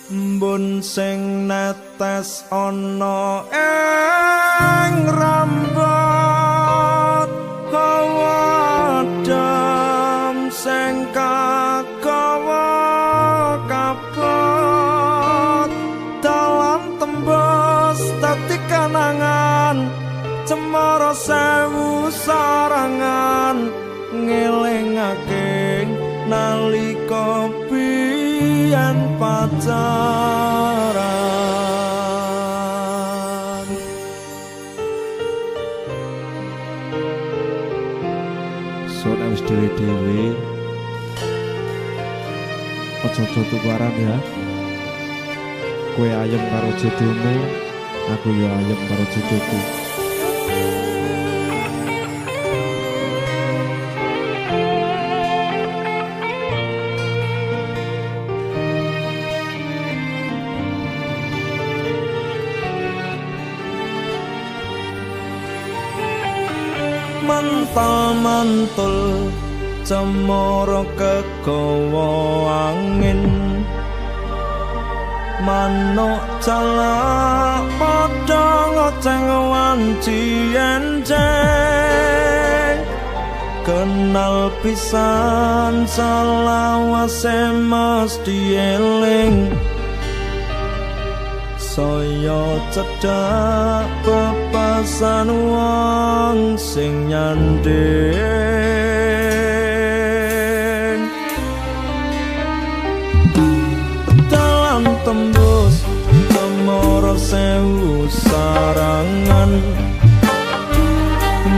Embun sing netes ana ing rambut hawa adem sing kagawa kabut dalam tembus dadi kanangan cemara sewu sarangan ngelingake nalika biyen pacaran. Son wis dhewe-dhewe aja tukaran ya. Kowe ayem karo jodohmu, aku ya ayem karo jodohku. Mantul cemara kegawa angin manuk calak padha ngoceng wanci enjeng kenal pisan selawase mesti eling saya cedhak pepasan wong sing nyanding dalam tembus cemara sewu sarangan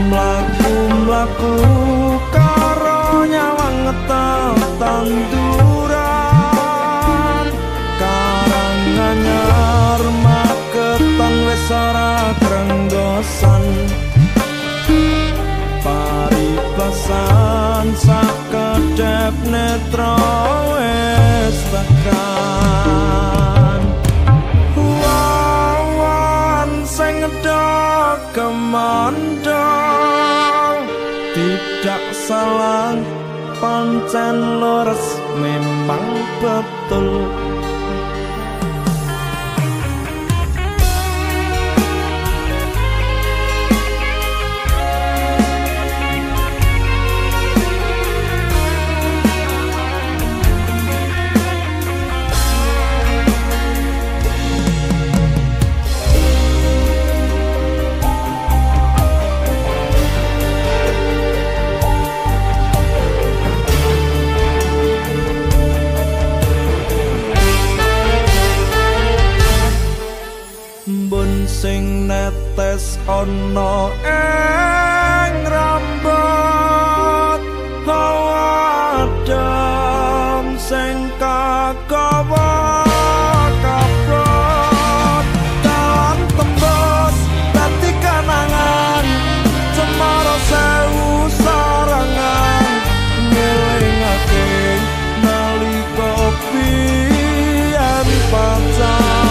mlaku-mlaku karo nyawang ngetel tanduran karanganyar magetan wis ora krenggosan paribasan sakedhep netra wis tekan wawan sing ngedhok kemandang tidak salah pancen lores memang betul. Sing netes ana ing rambut hawa adem sing kagawa kabut dalam tembus dadi kanangan cemara sewu sarangan ngelingake nalika biyen pacaran.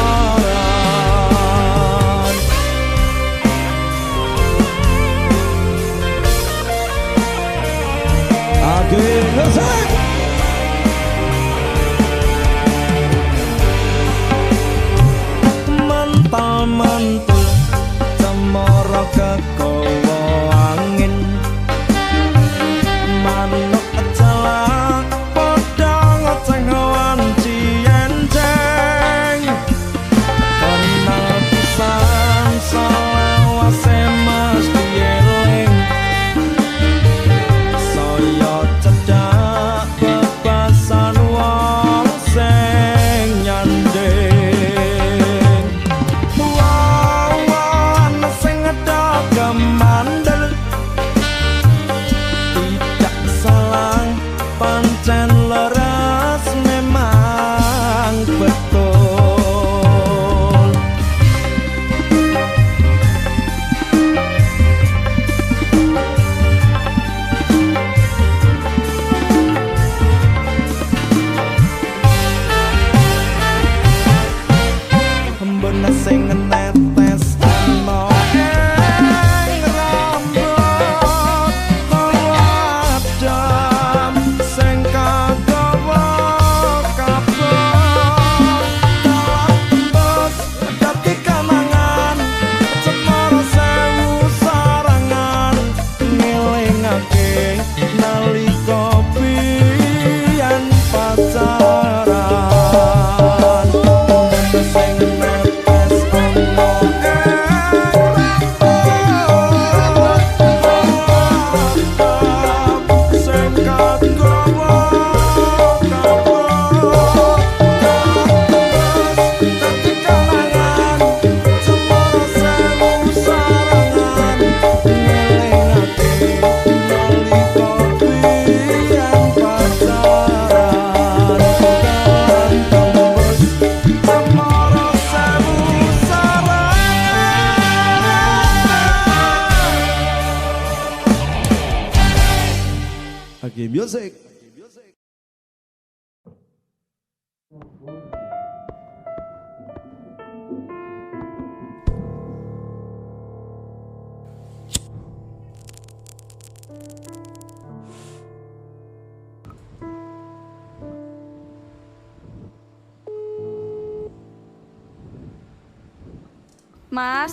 Music. Mas,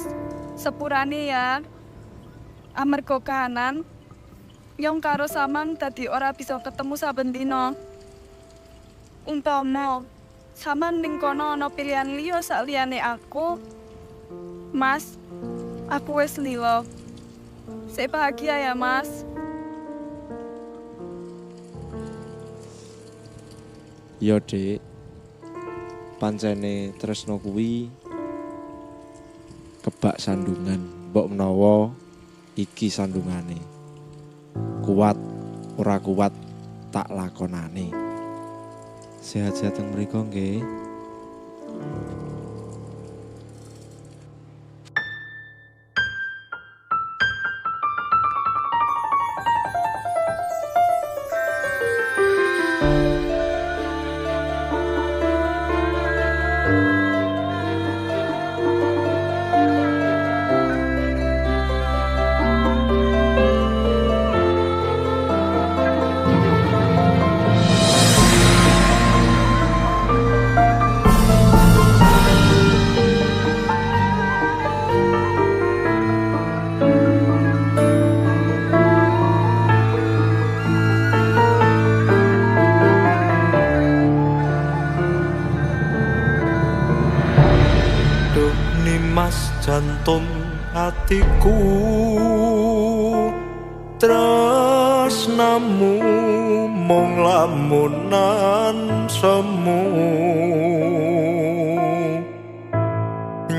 sepurane ya. Amarga kahanan, Yong karo Samang dadi ora bisa ketemu saben dina. Umpama Samang ning kono ana pilihan liya sakliyane aku. Mas, aku wis lilo. Sik bahagia ya, Mas. Yo, Dik. Pancene tresno kuwi kebak sandungan, mbok menawa iki sandungane. Kuat ora kuat tak lakonane. Sehat-sehat teng mriku nggih. Mas jantung hatiku tresnamu mung lamunan semu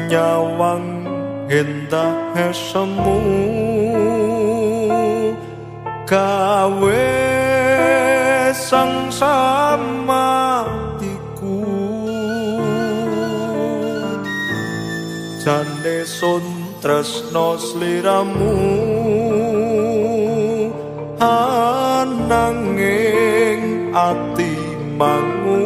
nyawang hendah semu gawe sang samatiku jane sun tresno sliramu ananging ati mangu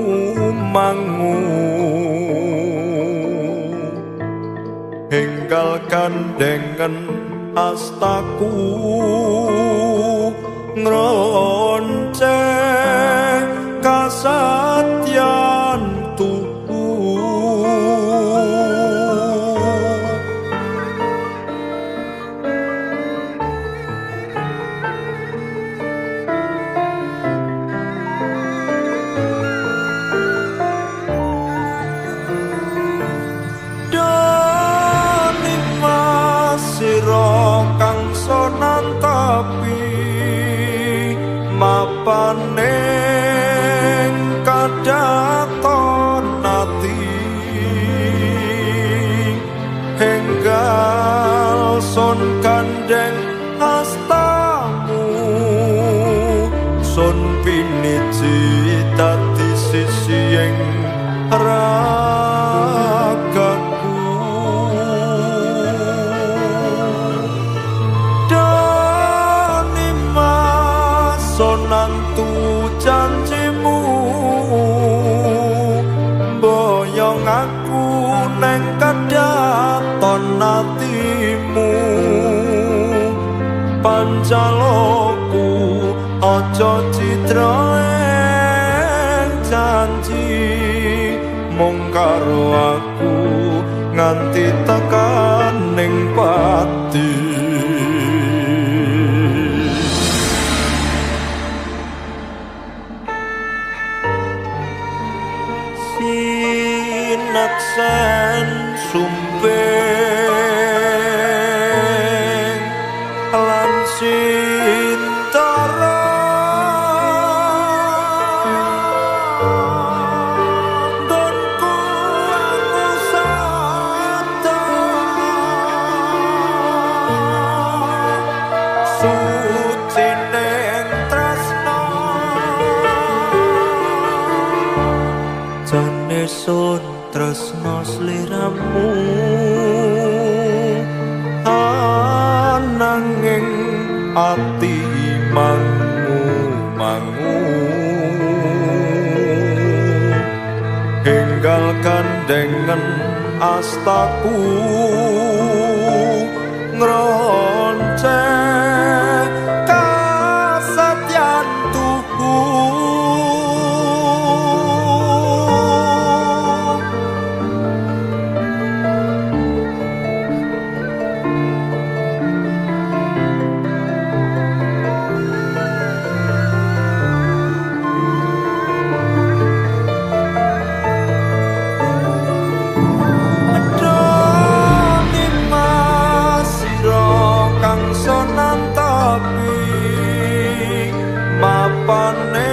enggal kandengen astaku ngronceng kasatyan kang sonan tapi mapaning kadaton nati enggal son kandeng astamu son piniji dadi sising ragaku sonantu janjimu boyong aku neng kadaton atimu pancaloku aja citra janji mung karo aku nganti tekan ning pati. Sinaksen sumpeng lan sintara donku aku sadar suci neng tresno jane sun tresno sliramu ananging ati mangu enggal gandengen astaku ngronceng kasatyan tuku.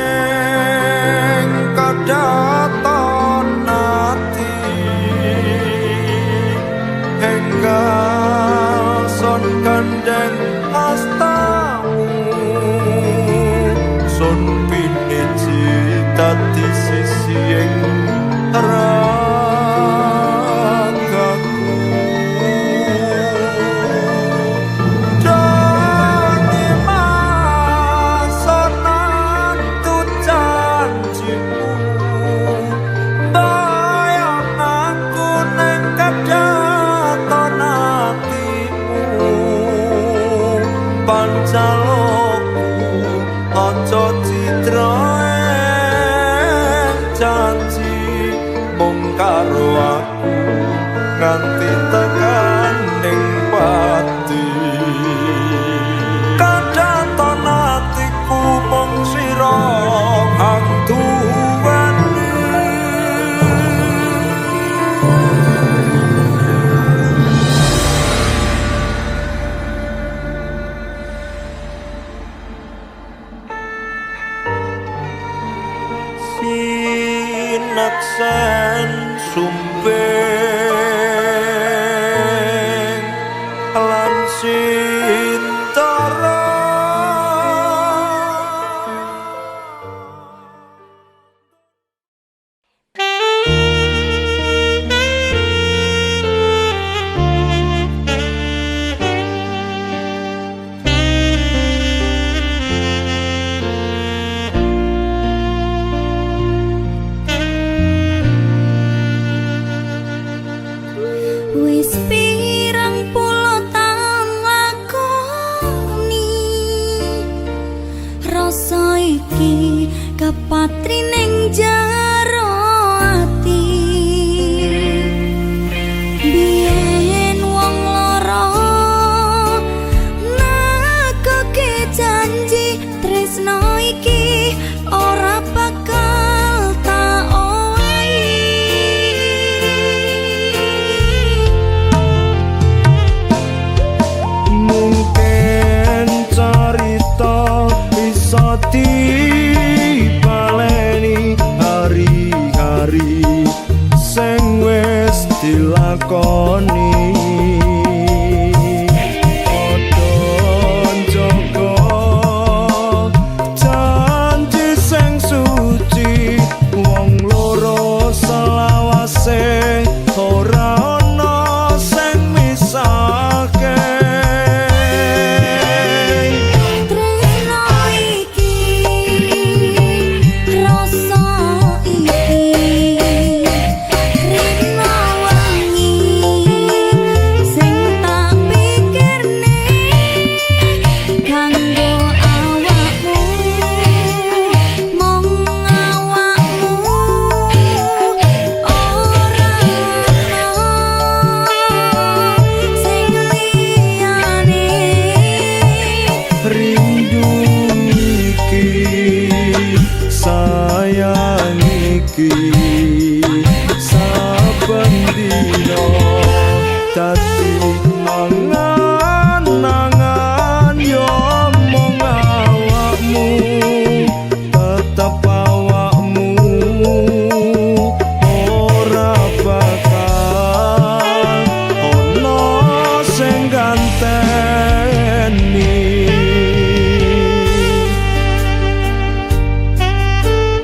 Mapaning kadaton ati enggal son kandeng astamu son piniji dadi sisi ing pancaloku aja citra janji mung karo aku nganti tekan ning pati kadaton atiku mung sira kang duweni sinaksen sumping lan sintara Wis pirang puluh taun lakoni rasa iki kepatri ning jero ati biyen wong loro nakake janji tresno iki ora bakal tak owahi. mungkin carita bisa dibaleni hari-hari sing wis dilakoni padha njaga janji sing suci wong loro selawase ora ana sing misahke. Tresno iki rasa iki rino wangi sing tak pikirne kanggo awakmu mung awakmu ora ana sing liyane. Rindu iki sayang iki saben dina dadi angan-angan yo mung awakmu tetep awakmu ora bakal ono sing ganteni.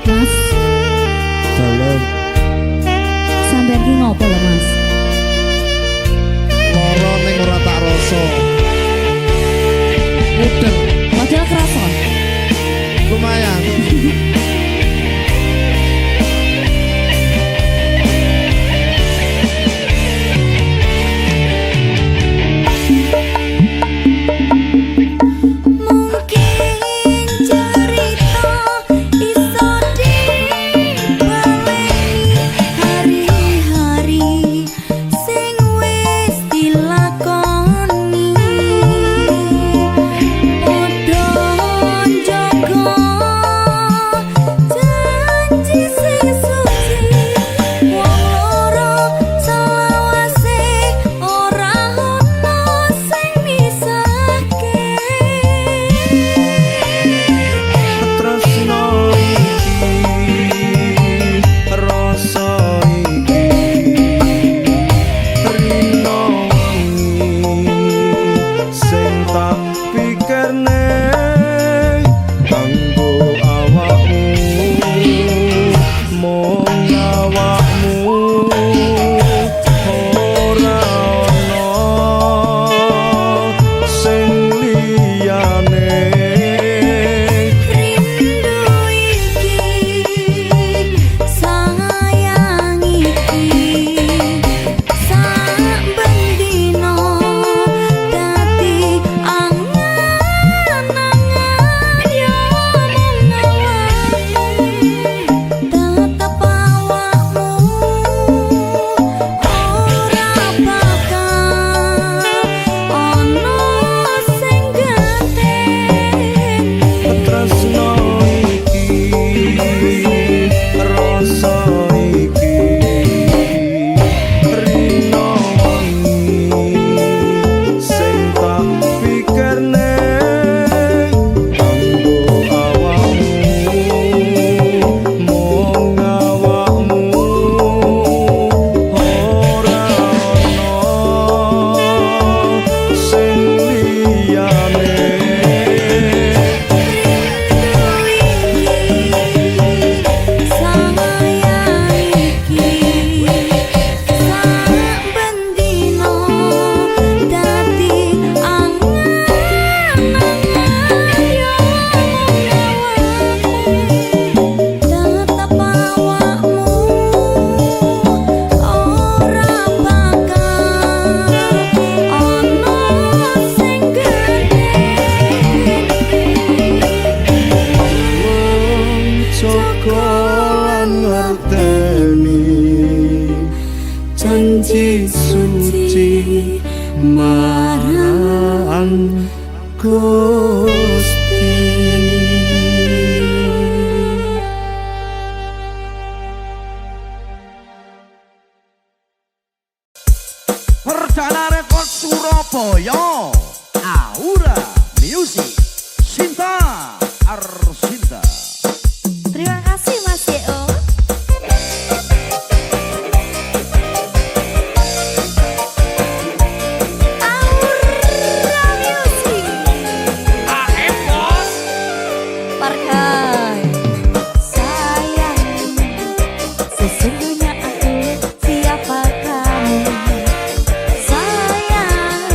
Mas, Dalam sampeyan ki ngopo lho, Mas? loro ning ora tak rasa. Mudeng Padahal kerasa. lumayan. ora ana sing liyane. Rindu iki sayang iki saben dina dadi angan-angan yo mengawamu tetep awakmu ora bakal ono sing ganteng. Tresno iki rasa iki rino wangi sing tak pikirne kanggo awakmu mung awakmu ora ana sing liyane. Cokolan ngerteni janji suci marang Gusti. Perdana Rekod Surabaya, Aura Music, Sinta Arsinta. Terima kasih Mas Yeo. Aura Music. Parkai. Sayang, sesungguhnya aku siapa kamu. Sayang,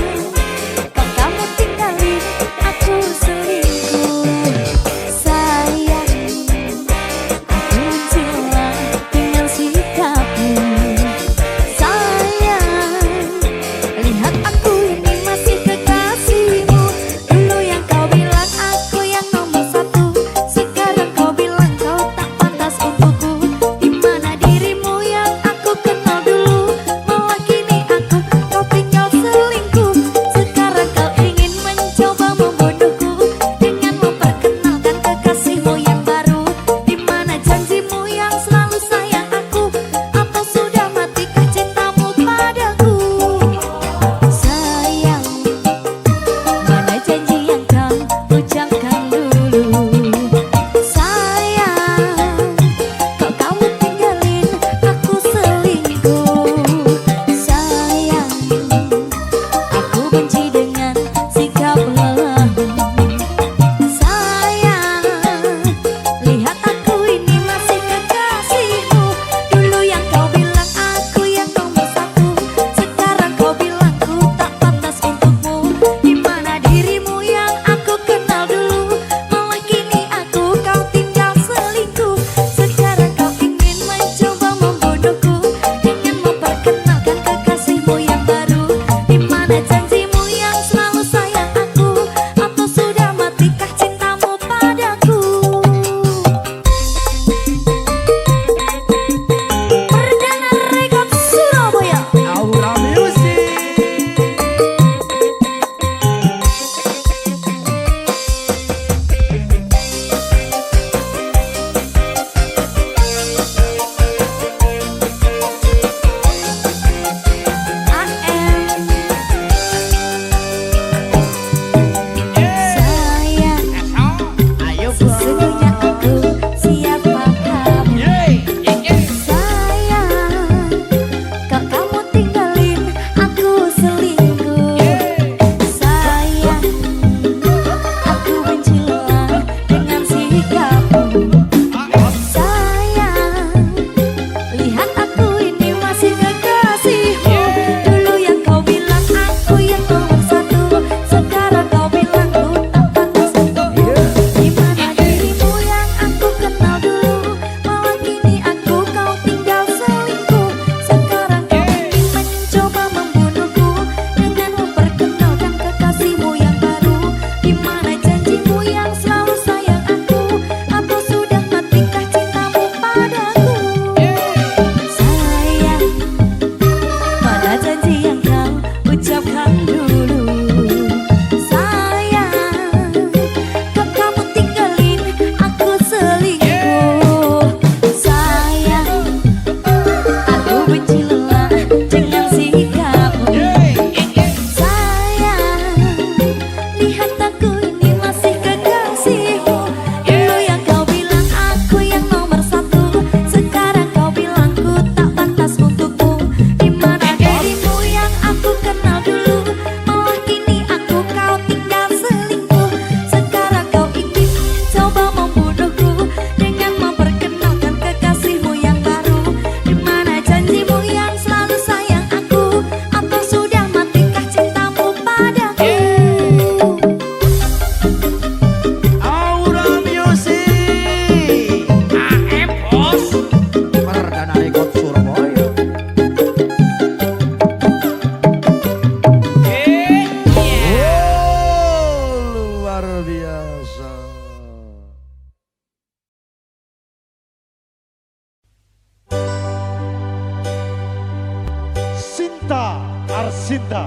Sinta Arsinta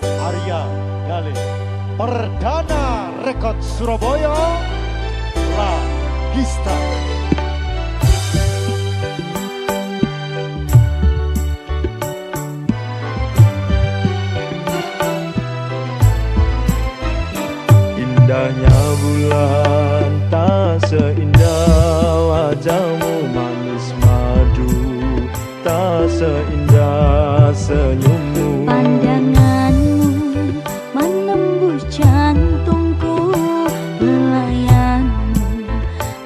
Arya Gale Perdana Rekod Surabaya La Gista. Indahnya bulan tak seindah wajahmu manis madu, tak seindah senyummu. Pandanganmu menembus jantungku, pelayanmu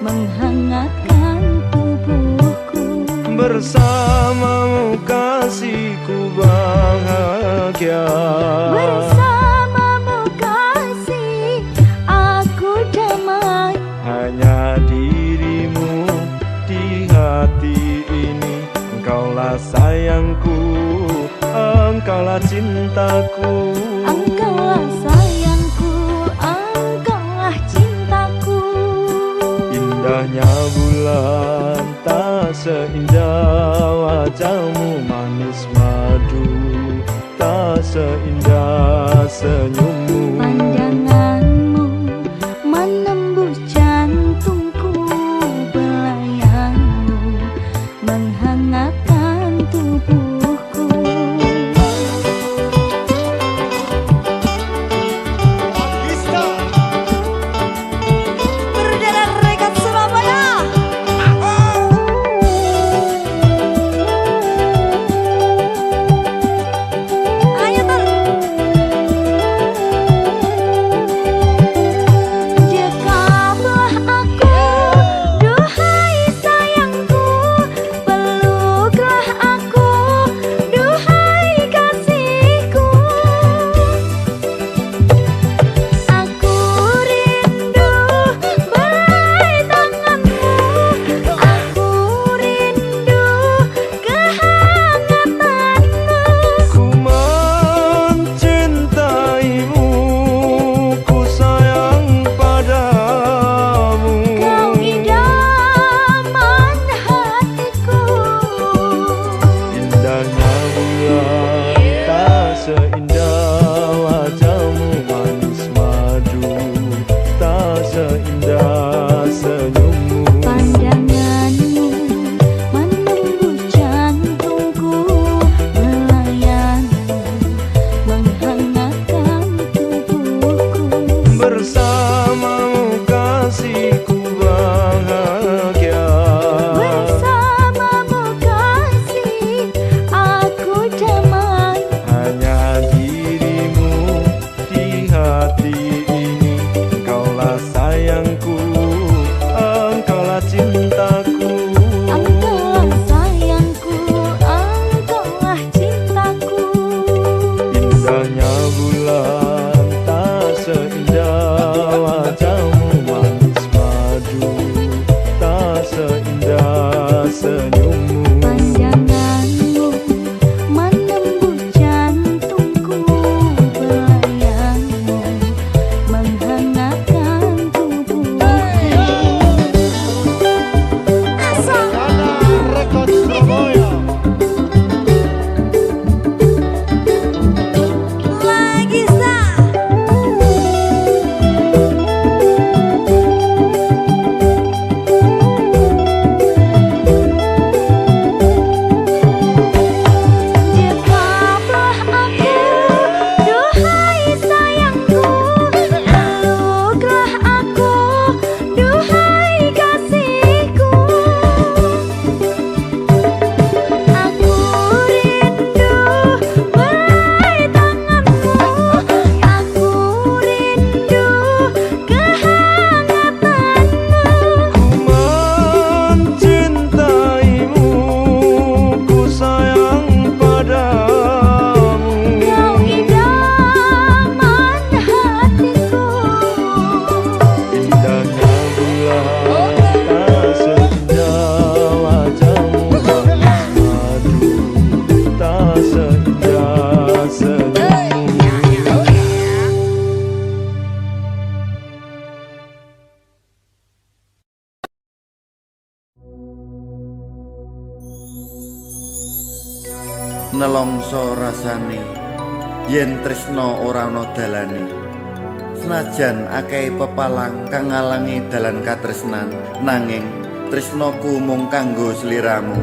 menghangatkan tubuhku. Bersamamu kasihku bahagia. Bersamamu kasih aku damai. Hanya dirimu di hati ini, engkaulah sayangku, engkaulah cintaku. Engkaulah sayangku, engkaulah cintaku. Indahnya bulan tak seindah wajahmu manis madu, tak seindah senyummu. Pandanganmu menembus jantungku, belayanmu menghangatkan tubuhku. Gista. Perdana Rekod Surabaya. Ayo Ter. Dekaplah aku, duhai sayangku, peluklah aku, duhai kasihku. Aku rindu berai tanganmu, aku rindu kehangatanmu. Ku mencintaimu, ku sayang padamu. Kau idaman hatiku. Indahnya bulan tak seindah wajahmu manis madu, tak seindah senyummu. Pandanganmu menembus jantungku, melayani menghangatkan tubuhku. Bersamamu kasihku bahagia. Bersamamu kasih aku damai. Hanya dirimu di hati ini, engkaulah sayangku, engkaulah cintaku. Engkaulah sayangku, engkaulah cintaku. Indahnya bulan tak seindah wajahmu manis madu, tak seindah senyummu. Pandanganmu menembus jantungku, pelayanmu menghangatkan tubuhku. Perdana Rekod Surabaya. Lagi sah. Dekaplah aku, duhai sayangku, peluklah aku, duhai kasihku. Aku rindu berai tanganmu, aku rindu kehangatanmu. Ku mencintaimu, ku sayang padamu. Kau idaman hatiku. Indahnya bulan tak seindah wajahmu manis madu, tak seindah senyummu. Nelong menungso rasane yen tresno ora ana dalane. Senajan akeh pepalang kang ngalangi dalan katresnan, nanging tresnoku mung kanggo sliramu.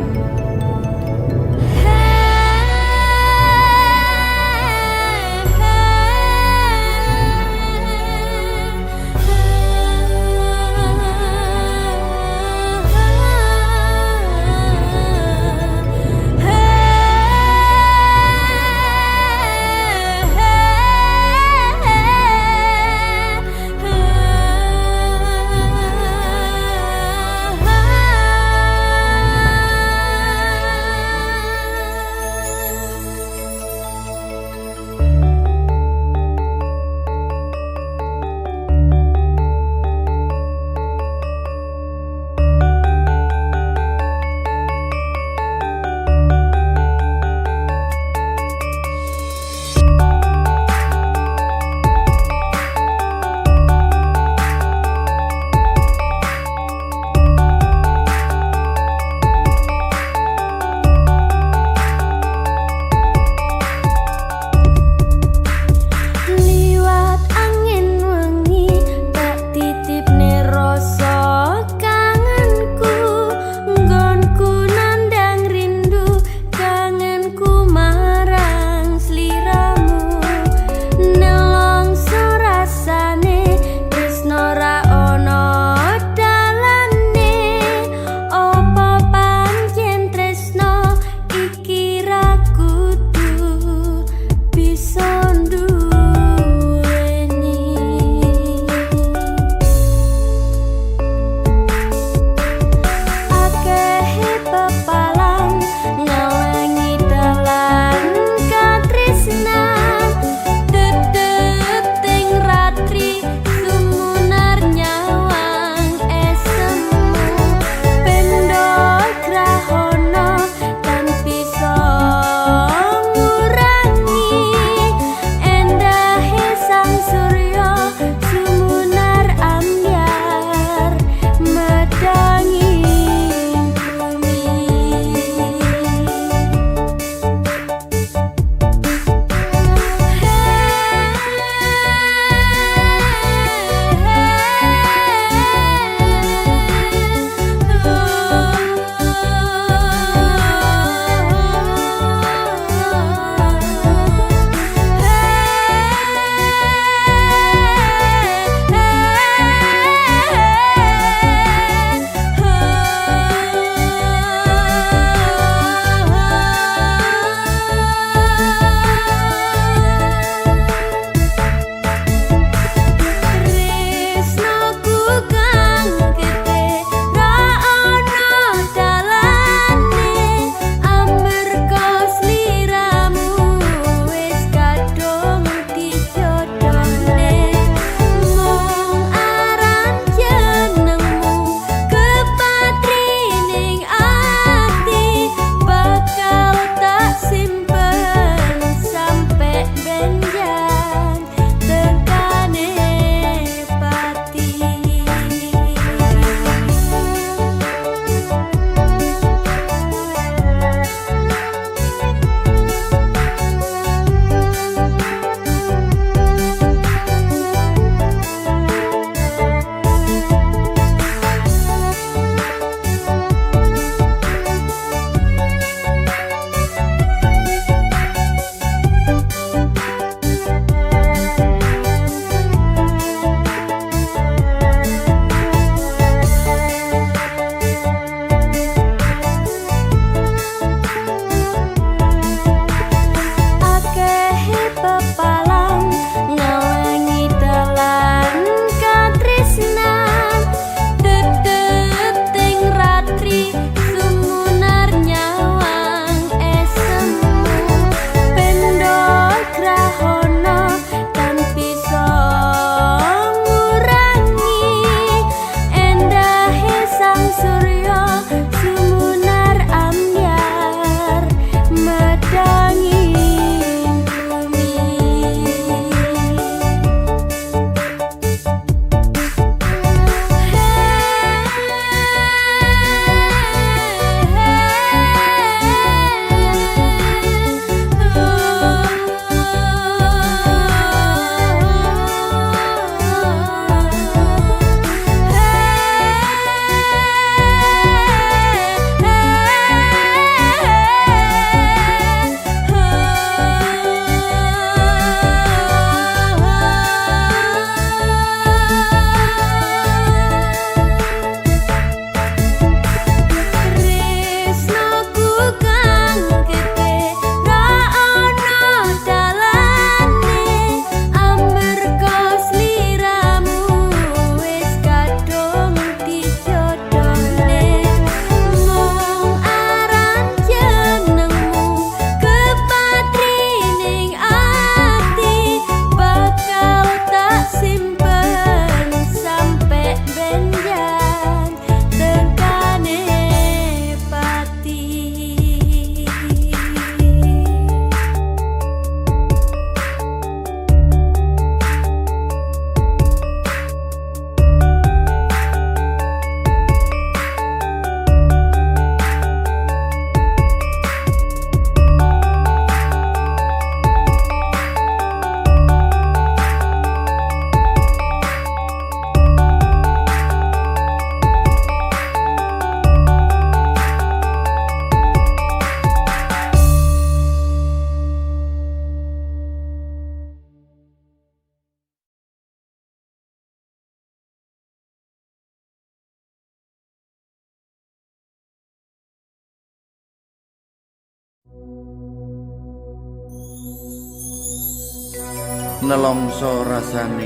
nelongso rasane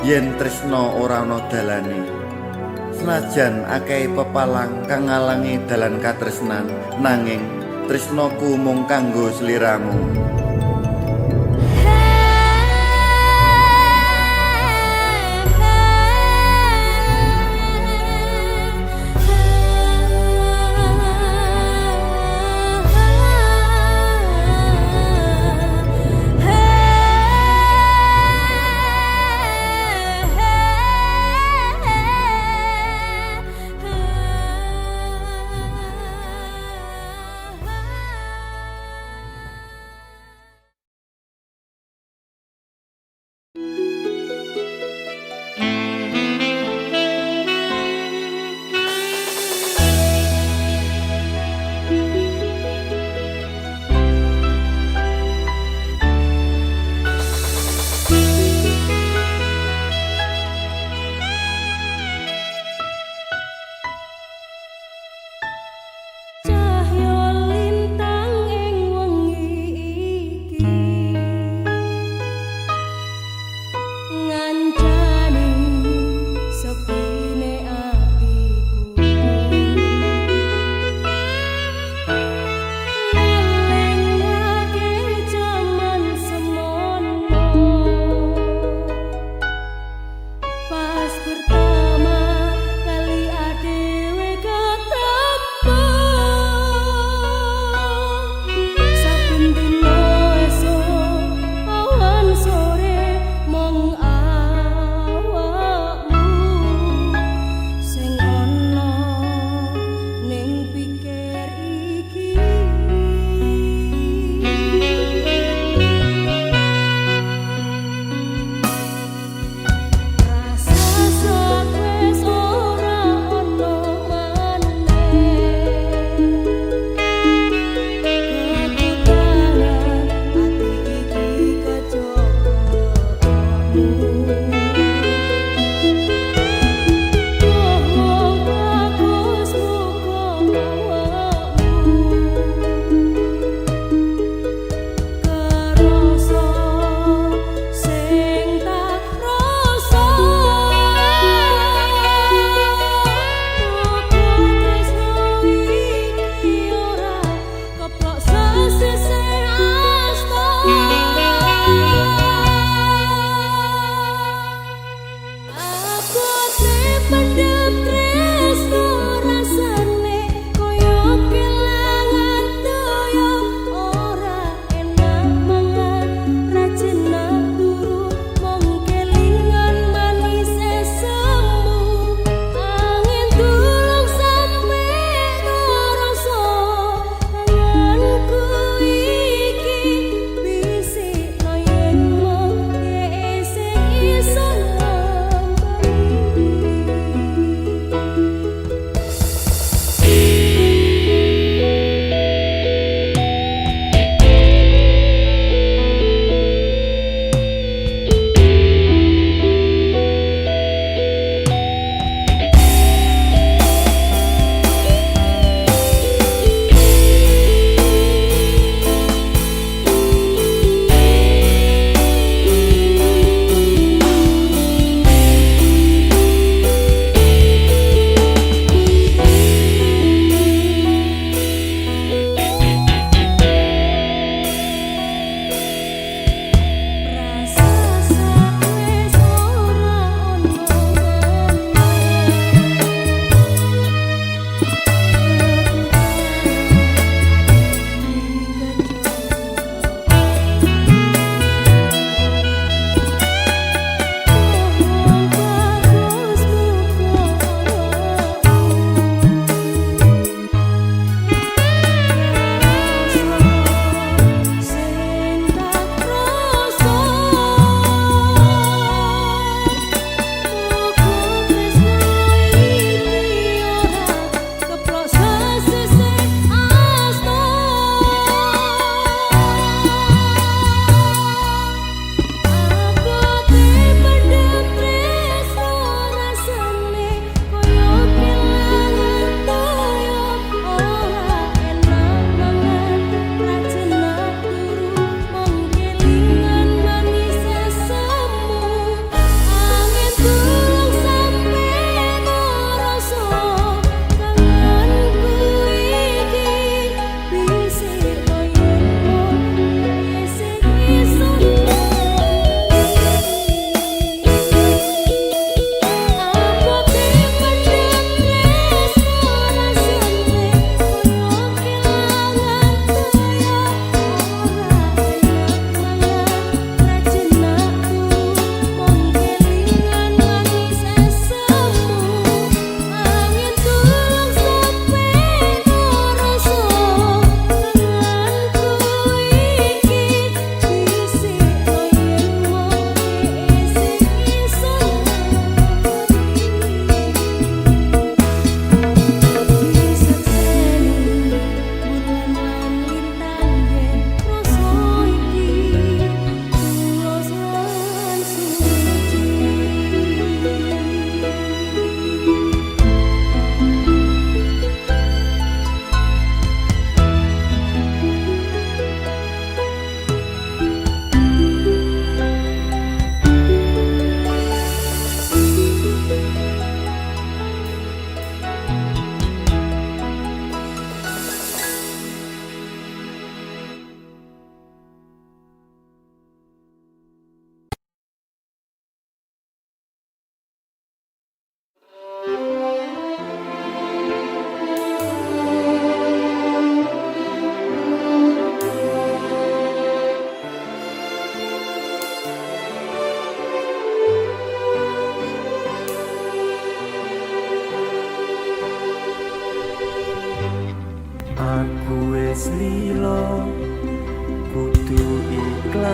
yen tresno ora ana dalane. Senajan akeh pepalang kang ngalangi dalan katresnan, nanging tresnoku mung kanggo sliramu.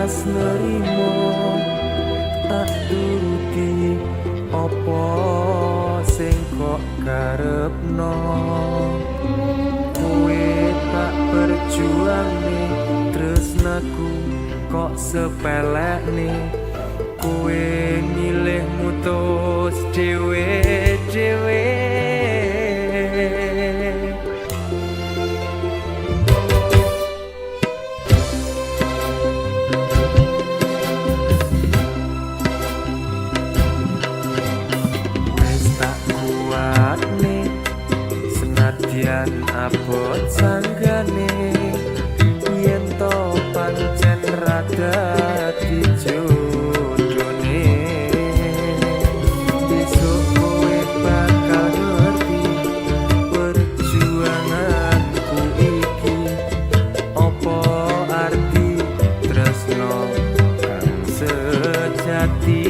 ikhlas nerimo tak turuti apa sing kok karepno kowe tak perjuangne tresnaku kok sepelekne kowe milih mutus dhewe-dhewe senadyan abot sanggane yen to pancen rada dijodone besok kowe bakal ngerti perjuanganku iki opo arti tresno kang sejati.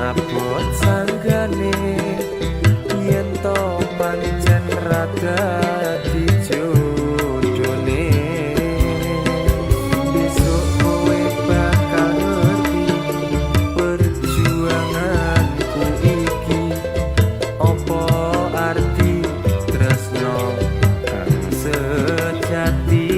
Abot sanggane yen to pancen rada dijodone besok kowe bakal ngerti perjuanganku iki opo arti tresno kang sejati.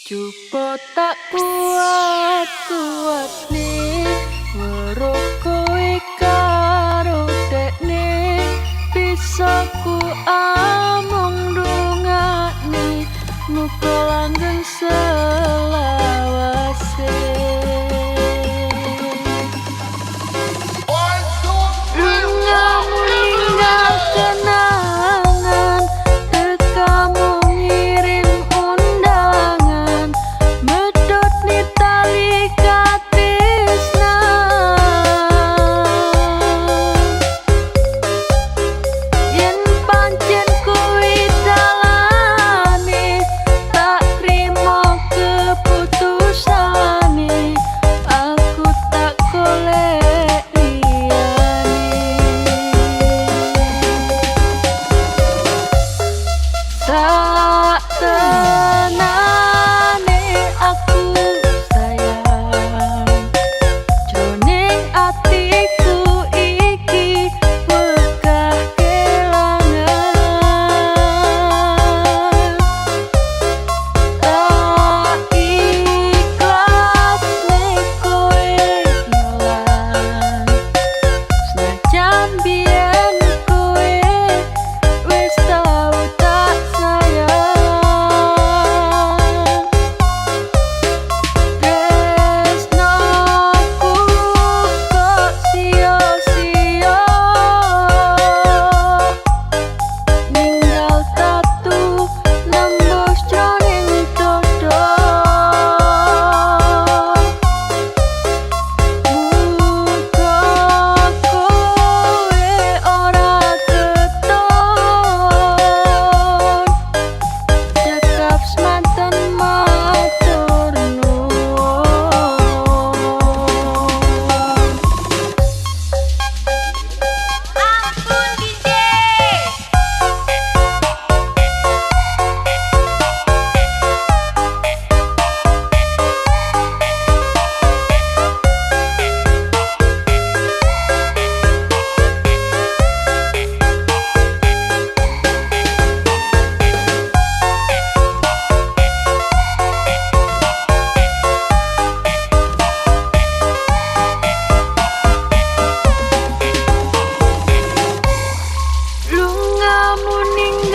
Coba tak kuat nih weruh kowe karo dekne bisa ku amung dongakne muga langgeng selawase. Ninggal kenangan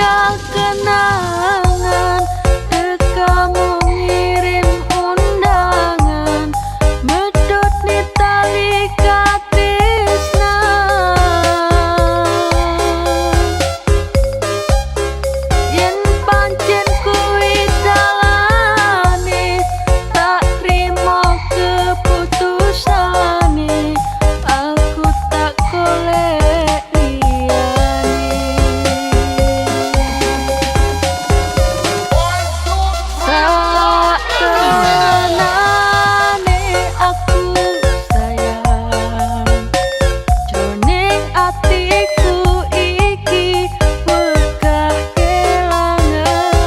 tinggal kenangan, kamu ngirim undangan, medot ni tali katresna. Yen pancen kuwi dalane, tak trimo keputusane, aku tak golek liyane. Saktenane aku sayang, jroning atiku iki wegah kelangan.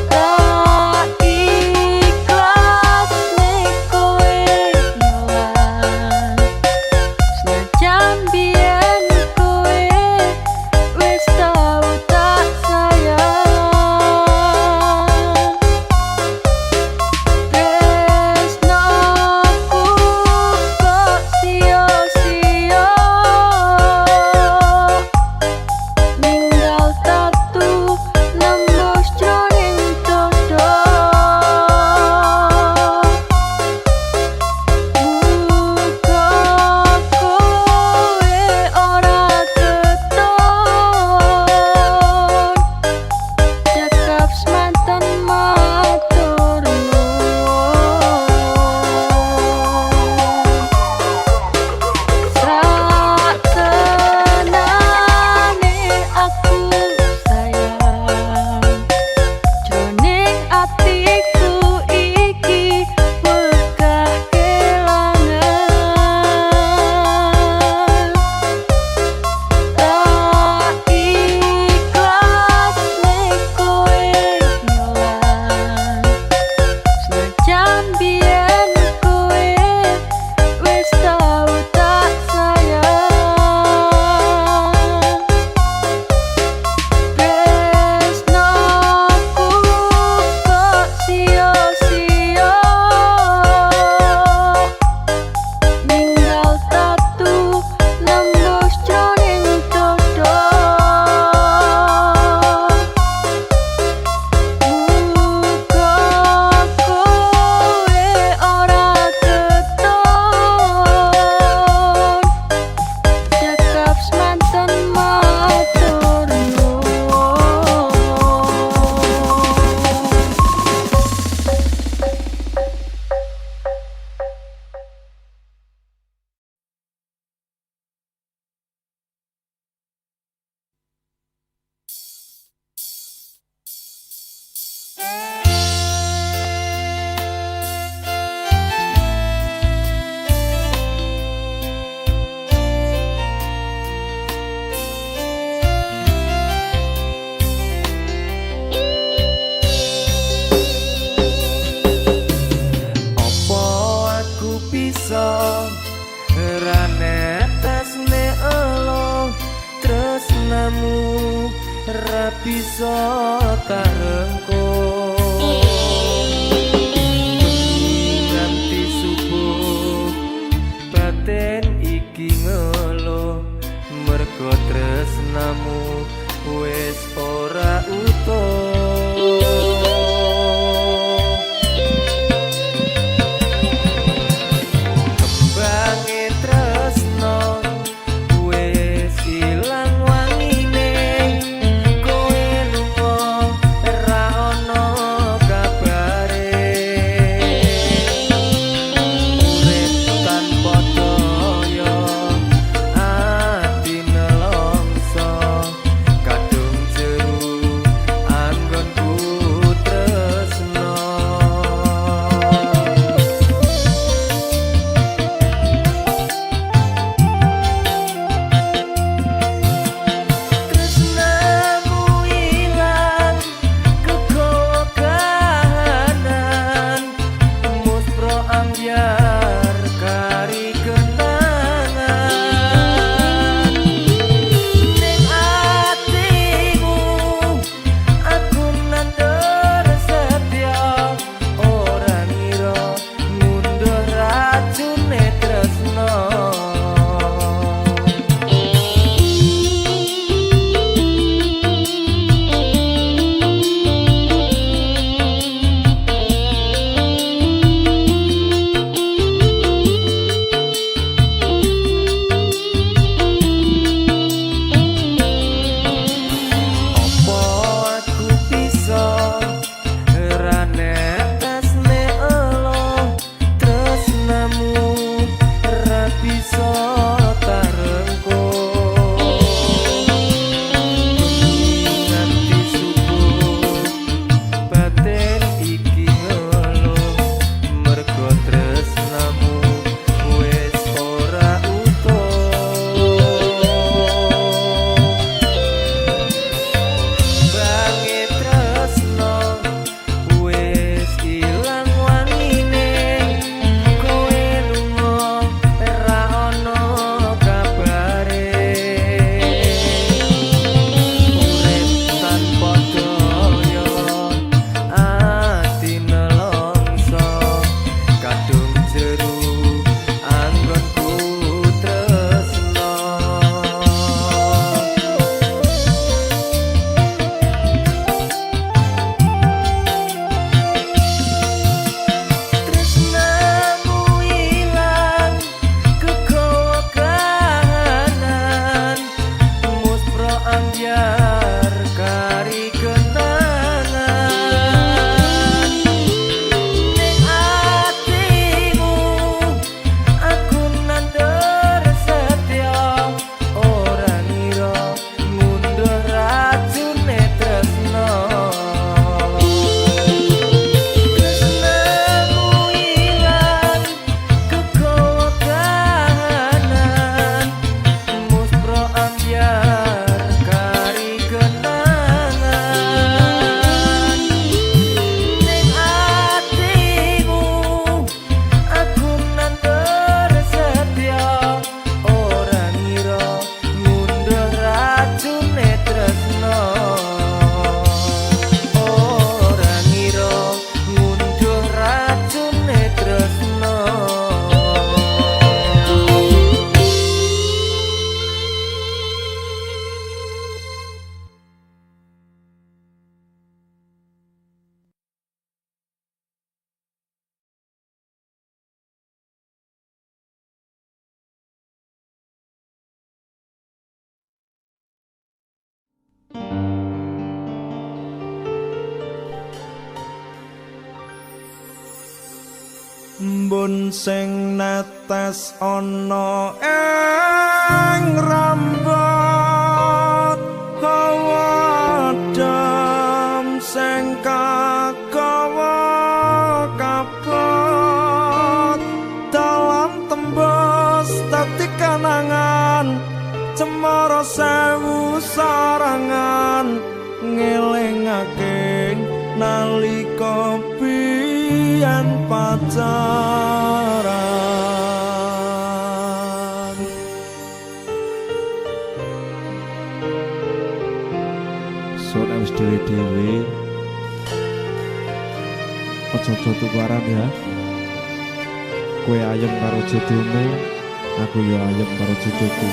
Tak ikhlas nek kowe nyolan, senajan biyen kowe wis tau tak sayang. Tresnoku kok sia-sia, ninggal tatu nembus jroning dodo. Muga kowe ora keton, cekap semanten matur nuwun. Saktenane aku sayang, jroning atiku iki wegah kelangan. Tak ikhlas nek kowe nyolan, senajan biyen kowe wis tau tak sayang. Tresnoku kok sia-sia, ninggal tatu nembus jroning dodo. Muga kowe ora keton, cekap semanten matur nuwun. Apa aku bisa ra netesne elo, tresnamu ra bisa tak rengkuh. Nganti subuh batin iki ngeluh, mergo tresnamu wis ora utuh. Kembange tresno wis ilang wangine, kowe lunga ra ono kabare. Urip tanpa daya, ati nelongso, kadung jeru embun sing netes ana ing rambut hawa adem sing kagawa kapot dalam tembus dadi kanangan cemara sewu sarangan ngelingake nalika biyen pacaran. Soalnya wis dhewe-dhewe aja tukaran ya. Kowe ayem karo jodohmu, aku yo ayem karo jodohku.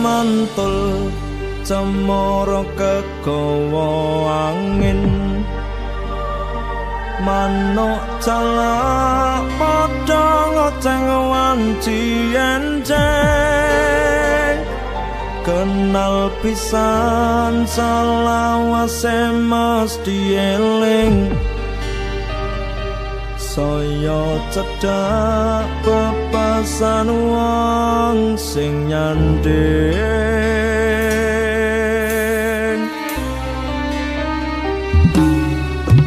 Mantul cemara kegawa angin manuk calak padha ngoceng wanci enjeng kenal pisan selawase mesti eling saya cedhak pepasan wong sing nyanding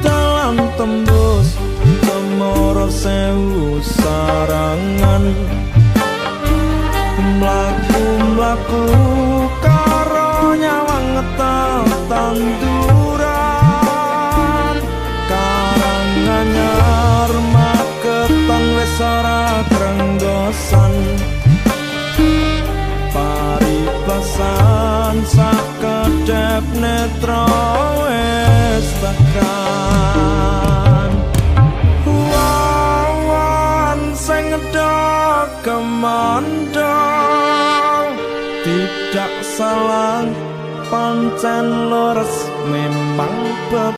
dalam tembus cemara sewu sarangan mlaku-mlaku karo nyawang ngetel tanduran karanganyar maketan wis ora krenggosan paribasan sakedhep netra wis tekan wawan sing ngedhok kemandang tidak salah pancen lores memang